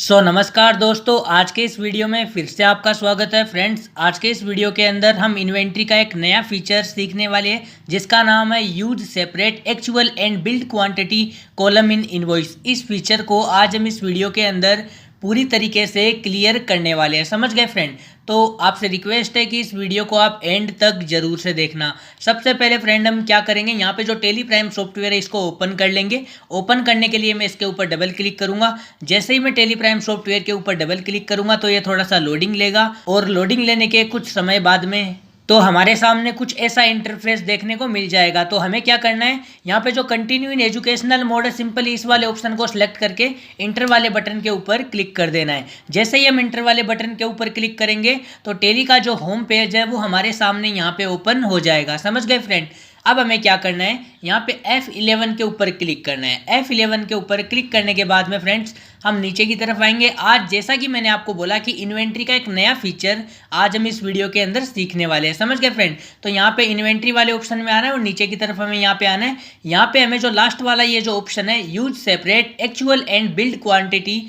नमस्कार दोस्तों, आज के इस वीडियो में फिर से आपका स्वागत है। फ्रेंड्स, आज के इस वीडियो के अंदर हम इन्वेंट्री का एक नया फीचर सीखने वाले हैं जिसका नाम है use separate actual and build quantity column in invoice. इस फीचर को आज हम इस वीडियो के अंदर पूरी तरीके से क्लियर करने वाले हैं। समझ गए फ्रेंड? तो आपसे रिक्वेस्ट है कि इस वीडियो को आप एंड तक जरूर से देखना। सबसे पहले फ्रेंड हम क्या करेंगे, यहाँ पे जो टेली प्राइम सॉफ्टवेयर है इसको ओपन कर लेंगे। ओपन करने के लिए मैं इसके ऊपर डबल क्लिक करूंगा। जैसे ही मैं टेली प्राइम सॉफ्टवेयर के ऊपर डबल क्लिक करूंगा तो ये थोड़ा सा लोडिंग लेगा और लोडिंग लेने के कुछ समय बाद में तो हमारे सामने कुछ ऐसा इंटरफेस देखने को मिल जाएगा। तो हमें क्या करना है, यहाँ पे जो कंटिन्यू इन एजुकेशनल मोड है, सिंपली इस वाले ऑप्शन को सिलेक्ट करके इंटर वाले बटन के ऊपर क्लिक कर देना है। जैसे ही हम इंटर वाले बटन के ऊपर क्लिक करेंगे तो टेली का जो होम पेज है वो हमारे सामने यहाँ पे ओपन हो जाएगा। समझ गए फ्रेंड? अब हमें क्या करना है, यहाँ पे F11 के ऊपर क्लिक करना है। F11 के ऊपर क्लिक करने के बाद में फ्रेंड्स हम नीचे की तरफ आएंगे। आज जैसा कि मैंने आपको बोला कि इन्वेंट्री का एक नया फीचर आज हम इस वीडियो के अंदर सीखने वाले हैं। समझ गए फ्रेंड? तो यहाँ पे इन्वेंट्री वाले ऑप्शन में आना है और नीचे की तरफ हमें यहाँ पे आना है। यहाँ पे हमें जो लास्ट वाला ये जो ऑप्शन है use separate actual and build quantity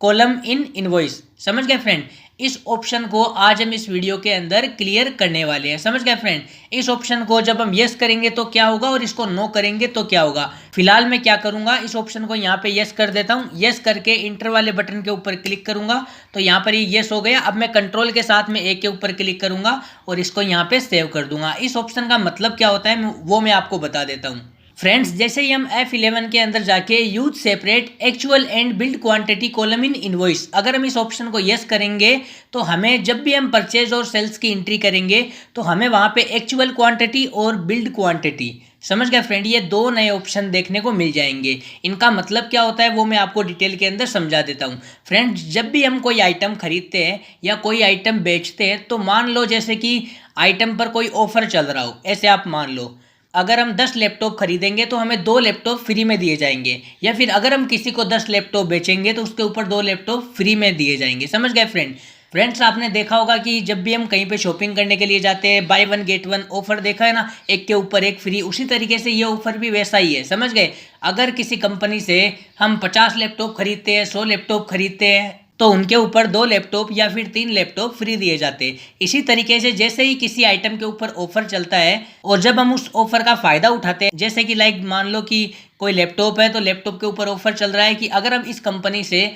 column in invoice, समझ गए फ्रेंड? इस ऑप्शन को आज हम इस वीडियो के अंदर क्लियर करने वाले हैं। समझ गए फ्रेंड? इस ऑप्शन को जब हम यस करेंगे तो क्या होगा और इसको नो करेंगे तो क्या होगा। फिलहाल मैं क्या करूंगा, इस ऑप्शन को यहाँ पे यस कर देता हूँ। यस करके इंटर वाले बटन के ऊपर क्लिक करूंगा तो यहाँ पर ये यस हो गया। अब मैं कंट्रोल के साथ में ए के ऊपर क्लिक करूंगा और इसको यहाँ पे सेव कर दूंगा। इस ऑप्शन का मतलब क्या होता है वो मैं आपको बता देता हूँ। फ्रेंड्स, जैसे ही हम F11 के अंदर जाके use separate actual and build quantity column in invoice, अगर हम इस ऑप्शन को यस करेंगे तो हमें जब भी हम परचेज और सेल्स की एंट्री करेंगे तो हमें वहां पे एक्चुअल क्वांटिटी और बिल्ड क्वांटिटी, समझ गए फ्रेंड, ये दो नए ऑप्शन देखने को मिल जाएंगे। इनका मतलब क्या होता है वो मैं आपको डिटेल के अंदर समझा देता हूँ। फ्रेंड्स, जब भी हम कोई आइटम खरीदते हैं या कोई आइटम बेचते हैं तो मान लो जैसे कि आइटम पर कोई ऑफर चल रहा हो, ऐसे आप मान लो अगर हम 10 लैपटॉप खरीदेंगे तो हमें 2 लैपटॉप फ्री में दिए जाएंगे, या फिर अगर हम किसी को 10 लैपटॉप बेचेंगे तो उसके ऊपर 2 लैपटॉप फ्री में दिए जाएंगे। समझ गए फ्रेंड्स, आपने देखा होगा कि जब भी हम कहीं पे शॉपिंग करने के लिए जाते हैं, by one get one offer देखा है ना, एक के ऊपर एक फ्री। उसी तरीके से ये ऑफर भी वैसा ही है। समझ गए? अगर किसी कंपनी से हम 50 लैपटॉप खरीदते हैं, 100 लैपटॉप खरीदते हैं तो उनके ऊपर 2 लैपटॉप या फिर 3 लैपटॉप फ्री दिए जाते हैं। इसी तरीके से जैसे ही किसी आइटम के ऊपर ऑफर चलता है और जब हम उस ऑफर का फायदा उठाते हैं, जैसे कि लाइक मान लो कि कोई लैपटॉप है तो लैपटॉप के ऊपर ऑफर चल रहा है कि अगर हम इस कंपनी से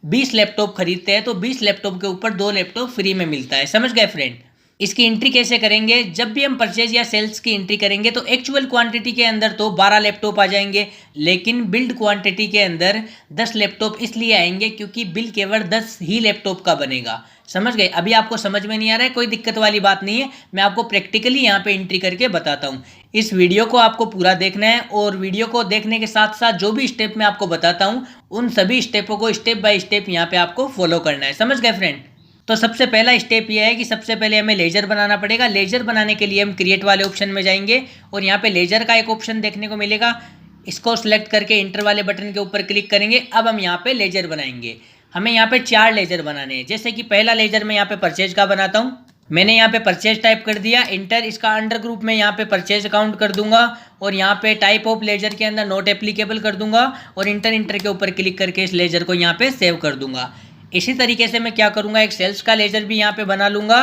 20 लैपटॉप खरीदते हैं तो 20 लैपटॉप के ऊपर 2 लैपटॉप फ्री में मिलता है। समझ गए फ्रेंड? इसकी एंट्री कैसे करेंगे, जब भी हम परचेज या सेल्स की एंट्री करेंगे तो एक्चुअल क्वांटिटी के अंदर तो 12 लैपटॉप आ जाएंगे, लेकिन बिल्ड क्वांटिटी के अंदर 10 लैपटॉप इसलिए आएंगे क्योंकि बिल केवल 10 ही लैपटॉप का बनेगा। समझ गए? अभी आपको समझ में नहीं आ रहा है, कोई दिक्कत वाली बात नहीं है, मैं आपको प्रैक्टिकली यहाँ पे एंट्री करके बताता हूँ। इस वीडियो को आपको पूरा देखना है और वीडियो को देखने के साथ साथ जो भी स्टेप मैं आपको बताता हूँ उन सभी स्टेपों को स्टेप बाय स्टेप यहाँ पे आपको फॉलो करना है। समझ गए फ्रेंड? तो सबसे पहला स्टेप ये है कि सबसे पहले हमें लेजर बनाना पड़ेगा। लेजर बनाने के लिए हम क्रिएट वाले ऑप्शन में जाएंगे और यहाँ पे लेजर का एक ऑप्शन देखने को मिलेगा। इसको सिलेक्ट करके इंटर वाले बटन के ऊपर क्लिक करेंगे। अब हम यहाँ पे लेजर बनाएंगे। हमें यहाँ पे 4 लेजर बनाने हैं। जैसे कि पहला लेजर मैं यहाँ पे परचेज का बनाता हूँ। मैंने यहाँ पे परचेज टाइप कर दिया, इंटर। इसका अंडर ग्रुप में यहाँ पे परचेज अकाउंट कर दूंगा और यहाँ पे टाइप ऑफ लेजर के अंदर नॉट एप्लीकेबल कर दूंगा और इंटर के ऊपर क्लिक करके इस लेजर को यहाँ पे सेव कर दूंगा। इसी तरीके से मैं क्या करूंगा, एक सेल्स का लेजर भी यहाँ पे बना लूंगा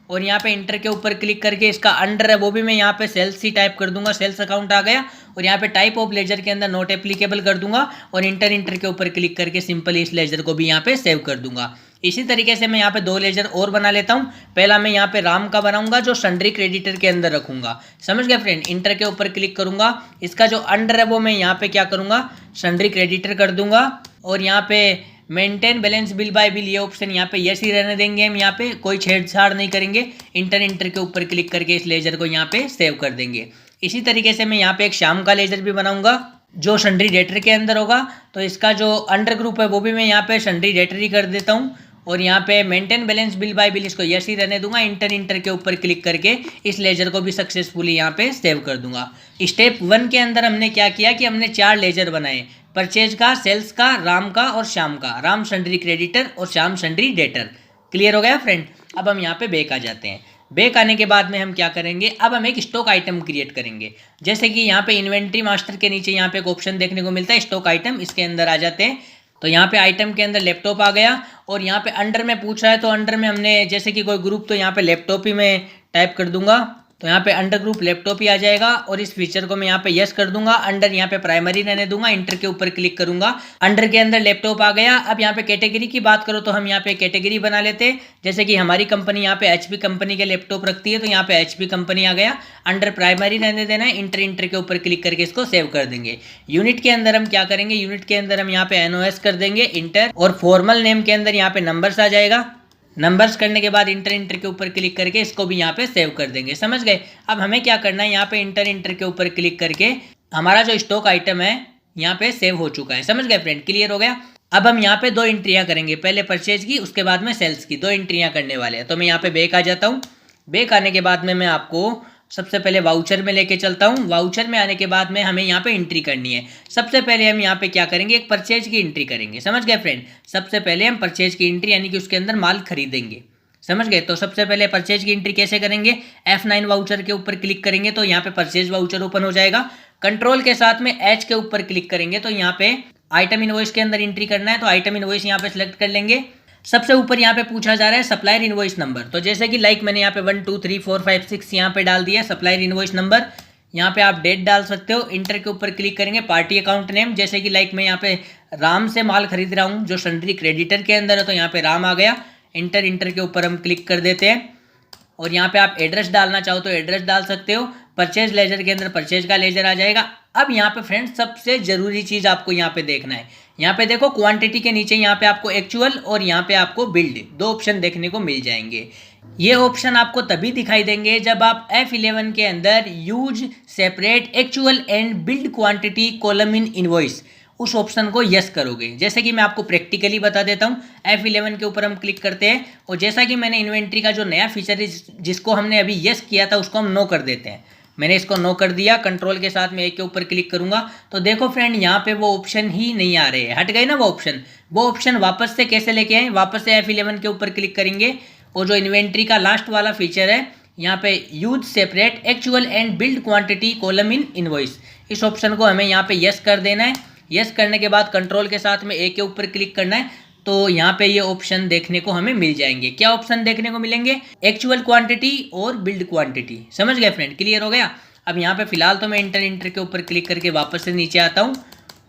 और यहाँ पे इंटर के ऊपर क्लिक करके इसका अंडर है वो भी मैं यहाँ पे सेल्स ही टाइप कर दूंगा। सेल्स अकाउंट आ गया और यहाँ पे टाइप ऑफ लेजर के अंदर नॉट एप्लीकेबल कर दूंगा और इंटर के ऊपर क्लिक करके सिंपल इस लेजर को भी यहाँ पे सेव कर दूंगा। इसी तरीके से मैं यहाँ पे 2 लेजर और बना लेता हूँ। पहला मैं यहाँ पे राम का बनाऊंगा जो सन्ड्री क्रेडिटर के अंदर रखूंगा। समझ गए फ्रेंड? इंटर के ऊपर क्लिक करूंगा, इसका जो अंडर है वो मैं यहाँ पे क्या करूंगा, सन्ड्री क्रेडिटर कर दूंगा और यहाँ पे maintain balance bill bye bill ये ऑप्शन यहाँ पे यस ही रहने देंगे। हम यहाँ पे कोई छेड़छाड़ नहीं करेंगे। इंटर के ऊपर क्लिक करके इस लेजर को यहाँ पे सेव कर देंगे। इसी तरीके से मैं यहाँ पे एक शाम का लेजर भी बनाऊंगा जो सन्ड्री डेटर के अंदर होगा। तो इसका जो अंडर ग्रुप है वो भी मैं यहाँ पे सन्ड्री डेटर ही कर देता हूँ और यहाँ पे maintain balance bill bye bill इसको यस ही रहने दूंगा। इंटर के ऊपर क्लिक करके इस लेजर को भी सक्सेसफुली यहाँ पे सेव कर दूंगा। स्टेप 1 के अंदर हमने क्या किया कि हमने 4 लेजर बनाए, परचेज का, सेल्स का, राम का और श्याम का। राम सन्ड्री क्रेडिटर और श्याम सन्ड्री डेटर। क्लियर हो गया फ्रेंड? अब हम यहाँ पे बैक आ जाते हैं। बैक आने के बाद में हम क्या करेंगे, अब हम एक स्टॉक आइटम क्रिएट करेंगे। जैसे कि यहाँ पे इन्वेंट्री मास्टर के नीचे यहाँ पे एक ऑप्शन देखने को मिलता है स्टॉक आइटम, इसके अंदर आ जाते हैं। तो यहाँ पे आइटम के अंदर लैपटॉप आ गया और यहाँ पे अंडर में पूछ रहा है तो अंडर में हमने जैसे कि कोई ग्रुप तो यहाँ पे लैपटॉप ही मैं टाइप कर दूंगा तो यहाँ पे अंडर ग्रुप लैपटॉप ही आ जाएगा और इस फीचर को मैं यहाँ पे यस कर दूंगा। अंडर यहाँ पे प्राइमरी रहने दूंगा, इंटर के ऊपर क्लिक करूंगा, अंडर के अंदर लैपटॉप आ गया। अब यहाँ पे कैटेगरी की बात करो तो हम यहाँ पे कैटेगरी बना लेते हैं, जैसे कि हमारी कंपनी यहाँ पे एचपी कंपनी के लैपटॉप रखती है तो यहाँ पे एचपी कंपनी आ गया। अंडर प्राइमरी रहने देना है, इंटर के ऊपर क्लिक करके इसको सेव कर देंगे। यूनिट के अंदर हम क्या करेंगे, यूनिट के अंदर हम यहाँ पे एनओएस कर देंगे इंटर और फॉर्मल नेम के अंदर यहाँ पे नंबर्स आ जाएगा। नंबर्स करने के बाद इंटर के ऊपर क्लिक करके इसको भी यहाँ पे सेव कर देंगे। समझ गए। अब हमें क्या करना है, यहाँ पे इंटर के ऊपर क्लिक करके हमारा जो स्टॉक आइटम है यहाँ पे सेव हो चुका है। समझ गए फ्रेंड, क्लियर हो गया। अब हम यहाँ पे दो एंट्रियाँ करेंगे, पहले परचेज की उसके बाद में सेल्स की, दो एंट्रियाँ करने वाले हैं। तो मैं यहाँ पे बैक आ जाता हूँ। बैक आने के बाद में मैं आपको सबसे पहले वाउचर में लेके चलता हूँ। वाउचर में आने के बाद में हमें यहाँ पे एंट्री करनी है। सबसे पहले हम यहाँ पे क्या करेंगे, एक परचेज की एंट्री करेंगे। समझ गए फ्रेंड, सबसे पहले हम परचेज की एंट्री यानी कि उसके अंदर माल खरीदेंगे। समझ गए। तो सबसे पहले परचेज की एंट्री कैसे करेंगे, F9 वाउचर के ऊपर क्लिक करेंगे तो यहाँ पे परचेज वाउचर ओपन हो जाएगा। कंट्रोल के साथ में H के ऊपर क्लिक करेंगे तो यहाँ पे आइटम इनवॉइस के अंदर एंट्री करना है। तो आइटम इनवॉइस यहाँ पे सिलेक्ट कर लेंगे। सबसे ऊपर यहाँ पे पूछा जा रहा है सप्लायर इनवॉइस नंबर, तो जैसे कि लाइक मैंने यहाँ पे 1 2 3 4 5 6 यहाँ पे डाल दिया सप्लायर इनवॉइस नंबर। यहाँ पे आप डेट डाल सकते हो। इंटर के ऊपर क्लिक करेंगे, पार्टी अकाउंट नेम, जैसे कि लाइक मैं यहाँ पे राम से माल खरीद रहा हूँ जो सन्ड्री क्रेडिटर के अंदर है तो यहाँ पे राम आ गया। इंटर के ऊपर हम क्लिक कर देते हैं और यहाँ पे आप एड्रेस डालना चाहो तो एड्रेस डाल सकते हो। परचेज लेजर के अंदर परचेज का लेजर आ जाएगा। अब यहाँ पे फ्रेंड्स सबसे जरूरी चीज आपको यहाँ पे देखना है, यहाँ पे देखो क्वांटिटी के नीचे यहाँ पे आपको एक्चुअल और यहाँ पे आपको बिल्ड दो ऑप्शन देखने को मिल जाएंगे। ये ऑप्शन आपको तभी दिखाई देंगे जब आप F11 के अंदर use separate actual and build quantity column in invoice उस ऑप्शन को यस करोगे। जैसे कि मैं आपको प्रैक्टिकली बता देता हूँ। F11 के ऊपर हम क्लिक करते हैं और जैसा कि मैंने इन्वेंट्री का जो नया फीचर है जिसको हमने अभी यस किया था उसको हम नो कर देते हैं। मैंने इसको नो कर दिया। कंट्रोल के साथ में एक के ऊपर क्लिक करूंगा तो देखो फ्रेंड यहाँ पे वो ऑप्शन ही नहीं आ रहे हैं, हट गए ना वो ऑप्शन। वो ऑप्शन वापस से कैसे लेके आए, वापस से F11 के ऊपर क्लिक करेंगे और जो इन्वेंट्री का लास्ट वाला फीचर है यहाँ पे use separate actual and build quantity column in invoice, इस ऑप्शन को हमें यहाँ पे यस कर देना है। यस करने के बाद कंट्रोल के साथ में एक के ऊपर क्लिक करना है तो यहाँ पे ये ऑप्शन देखने को हमें मिल जाएंगे। क्या ऑप्शन देखने को मिलेंगे, एक्चुअल क्वांटिटी और बिल्ड क्वांटिटी। समझ गए फ्रेंड, क्लियर हो गया। अब यहाँ पे फिलहाल तो मैं इंटर के ऊपर क्लिक करके वापस से नीचे आता हूँ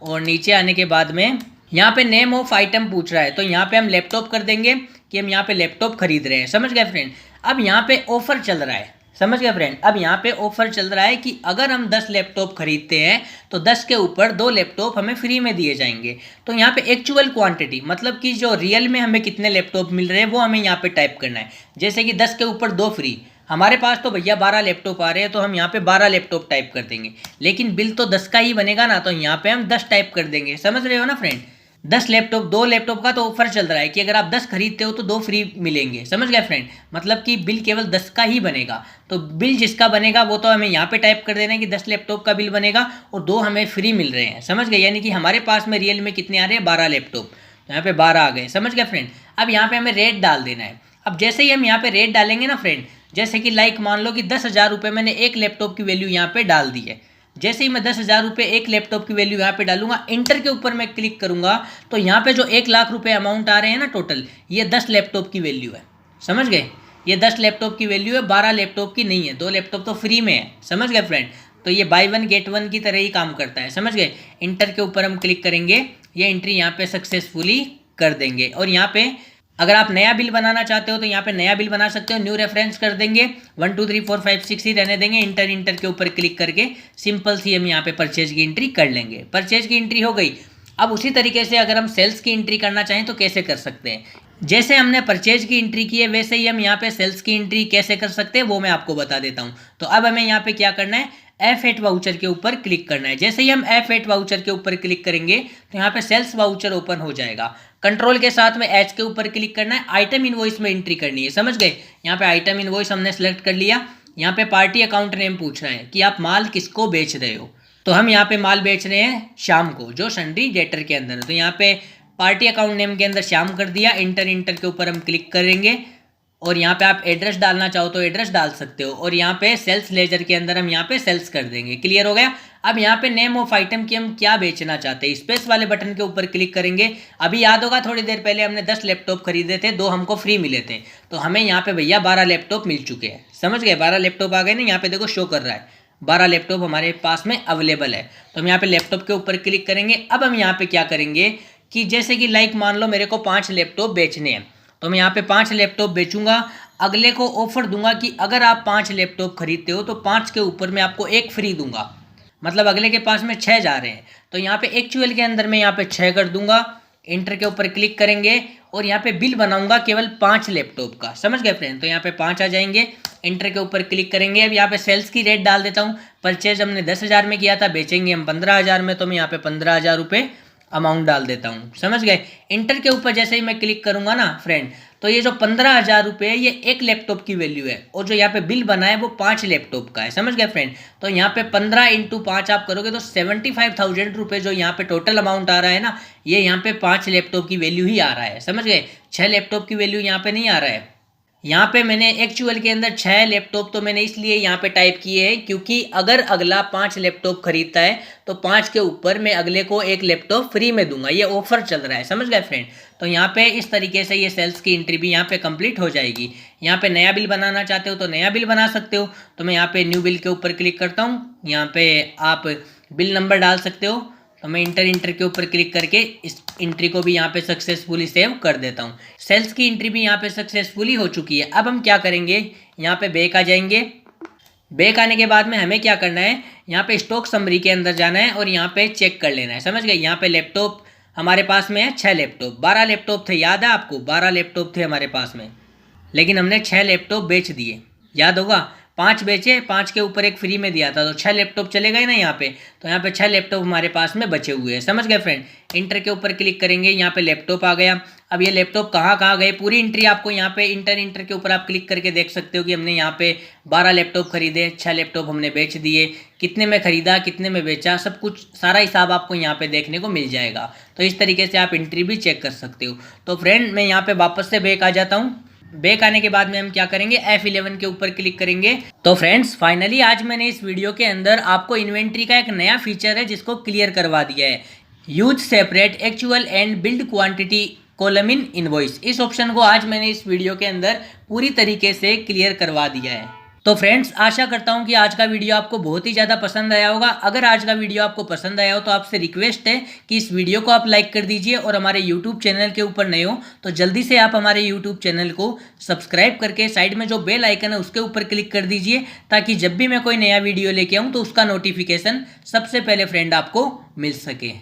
और नीचे आने के बाद में यहाँ पे नेम ऑफ आइटम पूछ रहा है तो यहाँ पे हम लैपटॉप कर देंगे कि हम यहाँ पे लैपटॉप खरीद रहे हैं। समझ गए फ्रेंड। अब यहाँ पे ऑफर चल रहा है। समझ गए फ्रेंड। अब यहाँ पे ऑफर चल रहा है कि अगर हम 10 लैपटॉप खरीदते हैं तो 10 के ऊपर 2 लैपटॉप हमें फ्री में दिए जाएंगे। तो यहाँ पे एक्चुअल क्वांटिटी मतलब कि जो रियल में हमें कितने लैपटॉप मिल रहे हैं वो हमें यहाँ पे टाइप करना है। जैसे कि 10 के ऊपर 2 फ्री, हमारे पास तो भैया 12 लैपटॉप आ रहे हैं तो हम यहाँ पे 12 लैपटॉप टाइप कर देंगे, लेकिन बिल तो 10 का ही बनेगा ना, तो यहाँ पे हम 10 टाइप कर देंगे। समझ रहे हो ना फ्रेंड। 10 लैपटॉप, 2 लैपटॉप का तो ऑफर चल रहा है कि अगर आप 10 खरीदते हो तो 2 फ्री मिलेंगे। समझ गए फ्रेंड। मतलब कि बिल केवल 10 का ही बनेगा। तो बिल जिसका बनेगा वो तो हमें यहाँ पे टाइप कर देना है कि 10 लैपटॉप का बिल बनेगा और 2 हमें फ्री मिल रहे हैं। समझ गए। यानी कि हमारे पास में रियल में कितने आ रहे हैं, 12 लैपटॉप, तो यहाँ पे 12 आ गए। समझ गए फ्रेंड। अब यहाँ पे हमें रेट डाल देना है। अब जैसे ही हम यहाँ पे रेट डालेंगे ना फ्रेंड, जैसे कि लाइक मान लो कि 10,000 रुपये मैंने एक लैपटॉप की वैल्यू यहाँ पे डाल दी है। जैसे ही मैं 10,000 रुपये एक लैपटॉप की वैल्यू यहाँ पे डालूंगा, इंटर के ऊपर मैं क्लिक करूंगा तो यहाँ पे जो 1 लाख रुपए अमाउंट आ रहे हैं ना टोटल, ये 10 लैपटॉप की वैल्यू है। समझ गए। ये 10 लैपटॉप की वैल्यू है, 12 लैपटॉप की नहीं है। 2 लैपटॉप तो फ्री में है। समझ गए फ्रेंड। तो ये बाय 1 गेट 1 की तरह ही काम करता है। समझ गए। इंटर के ऊपर हम क्लिक करेंगे, ये एंट्री यहाँ पे सक्सेसफुली कर देंगे। और यहाँ पे अगर आप नया बिल बनाना चाहते हो तो यहाँ पे नया बिल बना सकते हो, न्यू रेफरेंस कर देंगे, 1 2 3 4 5 6 ही रहने देंगे। इंटर के ऊपर क्लिक करके सिंपल सी हम यहाँ पे परचेज की एंट्री कर लेंगे। परचेज की एंट्री हो गई। अब उसी तरीके से अगर हम सेल्स की एंट्री करना चाहें तो कैसे कर सकते हैं। जैसे हमने परचेज की एंट्री की है वैसे ही हम यहाँ पे सेल्स की एंट्री कैसे कर सकते हैं वो मैं आपको बता देता हूँ। तो अब हमें यहाँ पे क्या करना है, F8 वाउचर के ऊपर क्लिक करना है। जैसे ही हम F8 वाउचर के ऊपर क्लिक करेंगे तो यहाँ पे सेल्स वाउचर ओपन हो जाएगा। कंट्रोल के साथ में H के ऊपर क्लिक करना है, आइटम इनवॉइस में एंट्री करनी है। समझ गए। यहाँ पे आइटम इनवॉइस हमने सेलेक्ट कर लिया। यहाँ पे पार्टी अकाउंट नेम पूछ रहा है कि आप माल किसको बेच रहे हो, तो हम यहाँ पे माल बेच रहे हैं श्याम को, जो सन्ड्री डेटर के अंदर है। तो यहाँ पे पार्टी अकाउंट नेम के अंदर श्याम कर दिया। इंटर के ऊपर हम क्लिक करेंगे और यहाँ पे आप एड्रेस डालना चाहो तो एड्रेस डाल सकते हो और यहाँ पे सेल्स लेजर के अंदर हम यहाँ पे सेल्स कर देंगे। क्लियर हो गया। अब यहाँ पे नेम ऑफ आइटम की हम क्या बेचना चाहते हैं, स्पेस वाले बटन के ऊपर क्लिक करेंगे। अभी याद होगा थोड़ी देर पहले हमने 10 लैपटॉप खरीदे थे, 2 हमको फ्री मिले थे, तो हमें यहाँ पे भैया 12 लैपटॉप मिल चुके हैं। समझ गए, 12 लैपटॉप आ गए ना, यहाँ पे देखो शो कर रहा है 12 लैपटॉप हमारे पास में अवेलेबल है। तो हम यहाँ पे लैपटॉप के ऊपर क्लिक करेंगे। अब हम यहाँ पे क्या करेंगे कि जैसे कि लाइक मान लो मेरे को 5 लैपटॉप बेचने हैं, तो मैं यहाँ पे 5 लैपटॉप बेचूंगा। अगले को ऑफर दूंगा कि अगर आप 5 लैपटॉप खरीदते हो तो 5 के ऊपर मैं आपको एक फ्री दूंगा। मतलब अगले के पास में 6 जा रहे हैं, तो यहाँ पे एक्चुअल के अंदर मैं यहाँ पे 6 कर दूंगा। इंटर के ऊपर क्लिक करेंगे और यहाँ पे बिल बनाऊंगा केवल 5 लैपटॉप का। समझ गए फ्रेंड, तो यहाँ पे 5 आ जाएंगे। इंटर के ऊपर क्लिक करेंगे। अब यहाँ पे सेल्स की रेट डाल देता हूँ। परचेज हमने 10,000 में किया था, बेचेंगे हम 15,000 में, तो मैं यहाँ पे 15,000 रुपये अमाउंट डाल देता हूँ। समझ गए। इंटर के ऊपर जैसे ही मैं क्लिक करूंगा ना फ्रेंड, तो ये जो 15,000 रुपये है ये एक लैपटॉप की वैल्यू है, और जो यहाँ पे बिल बना है वो 5 लैपटॉप का है। समझ गए फ्रेंड। तो यहाँ पे 15 × 5 आप करोगे तो 75,000 रुपये जो यहाँ पे टोटल अमाउंट आ रहा है ना, ये यहाँ पे 5 लैपटॉप की वैल्यू ही आ रहा है। समझ गए, 6 लैपटॉप की वैल्यू यहाँ पे नहीं आ रहा है। यहाँ पे मैंने एक्चुअल के अंदर 6 लैपटॉप तो मैंने इसलिए यहाँ पे टाइप किए हैं क्योंकि अगर अगला 5 लैपटॉप खरीदता है तो 5 के ऊपर मैं अगले को एक लैपटॉप फ्री में दूंगा। ये ऑफर चल रहा है। समझ गए फ्रेंड। तो यहाँ पे इस तरीके से ये सेल्स की एंट्री भी यहाँ पे कंप्लीट हो जाएगी। यहाँ पे नया बिल बनाना चाहते हो तो नया बिल बना सकते हो। तो मैं यहाँ पे न्यू बिल के ऊपर क्लिक करता हूँ। यहाँ पे आप बिल नंबर डाल सकते हो, तो मैं इंटर के ऊपर क्लिक करके इस एंट्री को भी यहाँ पे सक्सेसफुली सेव कर देता हूँ। सेल्स की एंट्री भी यहाँ पे सक्सेसफुली हो चुकी है। अब हम क्या करेंगे, यहाँ पे बैक आ जाएंगे। बैक आने के बाद में हमें क्या करना है, यहाँ पे स्टॉक समरी के अंदर जाना है और यहाँ पे चेक कर लेना है। समझ गए। यहाँ पे लैपटॉप हमारे पास में है 6 लैपटॉप, 12 लैपटॉप थे, याद है आपको 12 लैपटॉप थे हमारे पास में, लेकिन हमने 6 लैपटॉप बेच दिए। याद होगा 5 बेचे, 5 के ऊपर एक फ्री में दिया था, तो 6 लैपटॉप चले गए ना यहाँ पे। तो यहाँ पे 6 लैपटॉप हमारे पास में बचे हुए हैं। समझ गए फ्रेंड। इंटर के ऊपर क्लिक करेंगे, यहाँ पे लैपटॉप आ गया। अब ये लैपटॉप कहाँ कहाँ गए, पूरी एंट्री आपको यहाँ पे इंटर के ऊपर आप क्लिक करके देख सकते हो कि हमने यहाँ पे 12 लैपटॉप खरीदे, 6 लैपटॉप हमने बेच दिए, कितने में खरीदा कितने में बेचा, सब कुछ सारा हिसाब आपको यहाँ पे देखने को मिल जाएगा। तो इस तरीके से आप एंट्री भी चेक कर सकते हो। तो फ्रेंड मैं यहाँ पे वापस से बैक आ जाता हूँ। बैक आने के बाद में हम क्या करेंगे, F11 के ऊपर क्लिक करेंगे। तो फ्रेंड्स फाइनली आज मैंने इस वीडियो के अंदर आपको इन्वेंट्री का एक नया फीचर है जिसको क्लियर करवा दिया है। Use separate actual and build quantity column in invoice. इस ऑप्शन को आज मैंने इस वीडियो के अंदर पूरी तरीके से क्लियर करवा दिया है। तो फ्रेंड्स आशा करता हूं कि आज का वीडियो आपको बहुत ही ज़्यादा पसंद आया होगा। अगर आज का वीडियो आपको पसंद आया हो तो आपसे रिक्वेस्ट है कि इस वीडियो को आप लाइक कर दीजिए, और हमारे यूट्यूब चैनल के ऊपर नए हो तो जल्दी से आप हमारे यूट्यूब चैनल को सब्सक्राइब करके साइड में जो बेल आइकन है उसके ऊपर क्लिक कर दीजिए, ताकि जब भी मैं कोई नया वीडियो लेके आऊँ तो उसका नोटिफिकेशन सबसे पहले फ्रेंड आपको मिल सके।